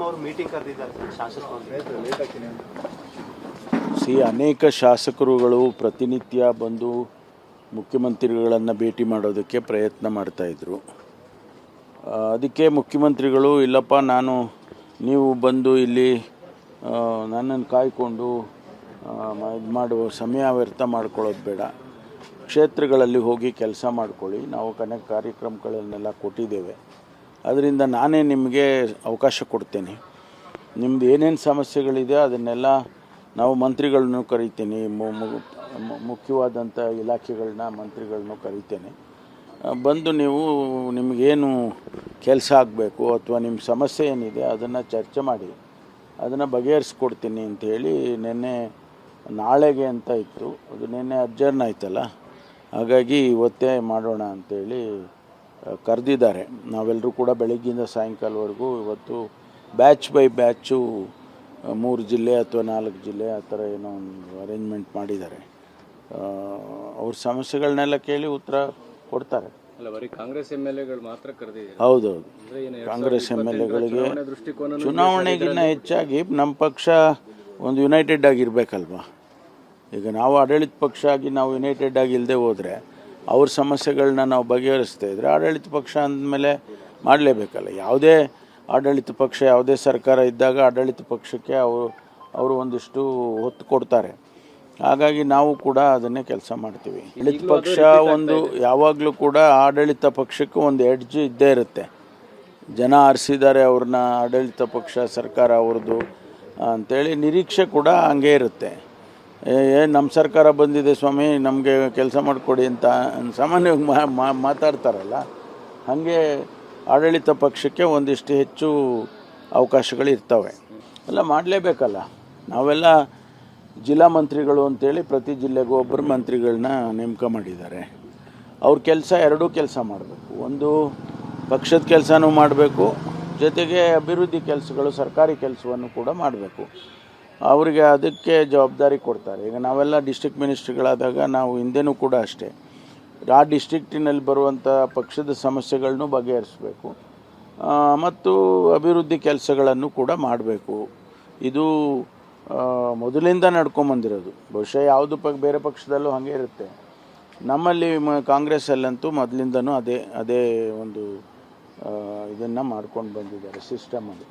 CM ಅವರು meeting ಕರೆದಿದ್ದಾರೆ ಶಾಸಕರು. ಅನೇಕ ಶಾಸಕರುಗಳು ಪ್ರತಿನಿತ್ಯ ಬಂದು ಮುಖ್ಯಮಂತ್ರಿಗಳನ್ನು ಭೇಟಿ ಮಾಡೋದಕ್ಕೆ ಪ್ರಯತ್ನ ಮಾಡ್ತಾಯಿದ್ರು. ಅದಕ್ಕೆ ಮುಖ್ಯಮಂತ್ರಿಗಳು ಇಲ್ಲಪ್ಪ ನೀವು ಬಂದು ಇಲ್ಲಿ ನನ್ನನ್ನು ಕಾಯ್ಕೊಂಡು ಇದು ಮಾಡುವ ಸಮಯ ವ್ಯರ್ಥ ಮಾಡ್ಕೊಳ್ಳೋದು ಬೇಡ, ಕ್ಷೇತ್ರಗಳಲ್ಲಿ ಹೋಗಿ ಕೆಲಸ ಮಾಡ್ಕೊಳ್ಳಿ, ನಾವು ಅನೇಕ ಕಾರ್ಯಕ್ರಮಗಳನ್ನೆಲ್ಲ ಕೊಟ್ಟಿದ್ದೇವೆ, ಅದರಿಂದ ನಾನೇ ನಿಮಗೆ ಅವಕಾಶ ಕೊಡ್ತೇನೆ, ನಿಮ್ಮದು ಏನೇನು ಸಮಸ್ಯೆಗಳಿದೆ ಅದನ್ನೆಲ್ಲ ನಾವು ಮಂತ್ರಿಗಳನ್ನೂ ಕರಿತೀನಿ, ಮುಖ್ಯವಾದಂಥ ಇಲಾಖೆಗಳನ್ನ ಮಂತ್ರಿಗಳನ್ನೂ ಕರಿತೇನೆ, ಬಂದು ನಿಮಗೇನು ಕೆಲಸ ಆಗಬೇಕು ಅಥವಾ ನಿಮ್ಮ ಸಮಸ್ಯೆ ಏನಿದೆ ಅದನ್ನು ಚರ್ಚೆ ಮಾಡಿ ಅದನ್ನು ಬಗೆಹರಿಸ್ಕೊಡ್ತೀನಿ ಅಂಥೇಳಿ ನಾಳೆಗೆ ಅಂತ ಇತ್ತು, ಅದು ನಿನ್ನೆ ಅಡ್ಜರ್ನ್ ಆಯ್ತಲ್ಲ, ಹಾಗಾಗಿ ಇವತ್ತೇ ಮಾಡೋಣ ಅಂಥೇಳಿ ಕರೆದಿದ್ದಾರೆ. ನಾವೆಲ್ಲರೂ ಕೂಡ ಬೆಳಗ್ಗಿಂದ ಸಾಯಂಕಾಲವರೆಗೂ ಇವತ್ತು ಬ್ಯಾಚ್ ಬೈ ಬ್ಯಾಚು 3 ಜಿಲ್ಲೆ ಅಥವಾ 4 ಜಿಲ್ಲೆ ಆ ಥರ ಏನೋ ಒಂದು ಅರೇಂಜ್ಮೆಂಟ್ ಮಾಡಿದ್ದಾರೆ. ಅವ್ರ ಸಮಸ್ಯೆಗಳನ್ನೆಲ್ಲ ಕೇಳಿ ಉತ್ತರ ಕೊಡ್ತಾರೆ. ಕಾಂಗ್ರೆಸ್ MLAಗಳು ಮಾತ್ರ ಕರೆದಿದ್ದಾರೆ. ಹೌದೌದು, ಕಾಂಗ್ರೆಸ್ MLAಗಳಿಗೆ ಚುನಾವಣೆಗಿನ್ನ ಹೆಚ್ಚಾಗಿ ನಮ್ಮ ಪಕ್ಷ ಒಂದು ಯುನೈಟೆಡ್ ಆಗಿರಬೇಕಲ್ವಾ. ಈಗ ನಾವು ಆಡಳಿತ ಪಕ್ಷ ಆಗಿ ನಾವು ಯುನೈಟೆಡ್ ಆಗಿ ಇಲ್ಲದೆ ಹೋದರೆ ಅವ್ರ ಸಮಸ್ಯೆಗಳನ್ನ ನಾವು ಬಗೆಹರಿಸ್ತಾ ಇದ್ದರೆ ಆಡಳಿತ ಪಕ್ಷ ಅಂದಮೇಲೆ ಮಾಡಲೇಬೇಕಲ್ಲ. ಯಾವುದೇ ಆಡಳಿತ ಪಕ್ಷ ಯಾವುದೇ ಸರ್ಕಾರ ಇದ್ದಾಗ ಆಡಳಿತ ಪಕ್ಷಕ್ಕೆ ಅವರು ಒಂದಿಷ್ಟು ಹೊತ್ತು ಕೊಡ್ತಾರೆ. ಹಾಗಾಗಿ ನಾವು ಕೂಡ ಅದನ್ನೇ ಕೆಲಸ ಮಾಡ್ತೀವಿ. ಆಡಳಿತ ಪಕ್ಷ ಯಾವಾಗಲೂ ಕೂಡ ಆಡಳಿತ ಪಕ್ಷಕ್ಕೆ ಒಂದು ಎಡ್ಜ್ ಇದ್ದೇ ಇರುತ್ತೆ. ಜನ ಆರಿಸಿದ್ದಾರೆ ಅವ್ರನ್ನ, ಆಡಳಿತ ಪಕ್ಷ ಸರ್ಕಾರ ಅವ್ರದ್ದು ಅಂಥೇಳಿ ನಿರೀಕ್ಷೆ ಕೂಡ ಹಂಗೇ ಇರುತ್ತೆ. ನಮ್ಮ ಸರ್ಕಾರ ಬಂದಿದೆ ಸ್ವಾಮಿ, ನಮಗೆ ಕೆಲಸ ಮಾಡಿಕೊಡಿ ಅಂತ ಸಾಮಾನ್ಯವಾಗಿ ಮಾತಾಡ್ತಾರಲ್ಲ, ಹಾಗೆ ಆಡಳಿತ ಪಕ್ಷಕ್ಕೆ ಒಂದಿಷ್ಟು ಹೆಚ್ಚು ಅವಕಾಶಗಳಿರ್ತವೆ. ಎಲ್ಲ ಮಾಡಲೇಬೇಕಲ್ಲ. ನಾವೆಲ್ಲ ಜಿಲ್ಲಾ ಮಂತ್ರಿಗಳು ಅಂತೇಳಿ ಪ್ರತಿ ಜಿಲ್ಲೆಗೂ ಒಬ್ಬರು ಮಂತ್ರಿಗಳನ್ನ ನೇಮಕ ಮಾಡಿದ್ದಾರೆ. ಅವ್ರ ಎರಡೂ ಕೆಲಸ ಮಾಡಬೇಕು. ಒಂದು ಪಕ್ಷದ ಕೆಲಸನೂ ಮಾಡಬೇಕು, ಜೊತೆಗೆ ಅಭಿವೃದ್ಧಿ ಕೆಲಸಗಳು ಸರ್ಕಾರಿ ಕೆಲಸವನ್ನು ಕೂಡ ಮಾಡಬೇಕು. ಅವರಿಗೆ ಅದಕ್ಕೆ ಜವಾಬ್ದಾರಿ ಕೊಡ್ತಾರೆ. ಈಗ ನಾವೆಲ್ಲ ಡಿಸ್ಟ್ರಿಕ್ಟ್ ಮಿನಿಸ್ಟ್ರಿಗಳಾದಾಗ ನಾವು ಹಿಂದೆನೂ ಕೂಡ ಅಷ್ಟೇ, ಆ ಡಿಸ್ಟ್ರಿಕ್ಟಿನಲ್ಲಿ ಬರುವಂಥ ಪಕ್ಷದ ಸಮಸ್ಯೆಗಳನ್ನು ಬಗೆಹರಿಸಬೇಕು ಮತ್ತು ಅಭಿವೃದ್ಧಿ ಕೆಲಸಗಳನ್ನು ಕೂಡ ಮಾಡಬೇಕು. ಇದು ಮೊದಲಿಂದ ನಡ್ಕೊಂಬಂದಿರೋದು. ಬಹುಶಃ ಯಾವುದು ಬೇರೆ ಪಕ್ಷದಲ್ಲೂ ಹಾಗೆ ಇರುತ್ತೆ. ನಮ್ಮಲ್ಲಿ ಕಾಂಗ್ರೆಸ್ಸಲ್ಲಂತೂ ಮೊದಲಿಂದನೂ ಅದೇ ಒಂದು ಇದನ್ನು ಮಾಡ್ಕೊಂಡು ಬಂದಿದ್ದಾರೆ, ಸಿಸ್ಟಮ್ ಅದು.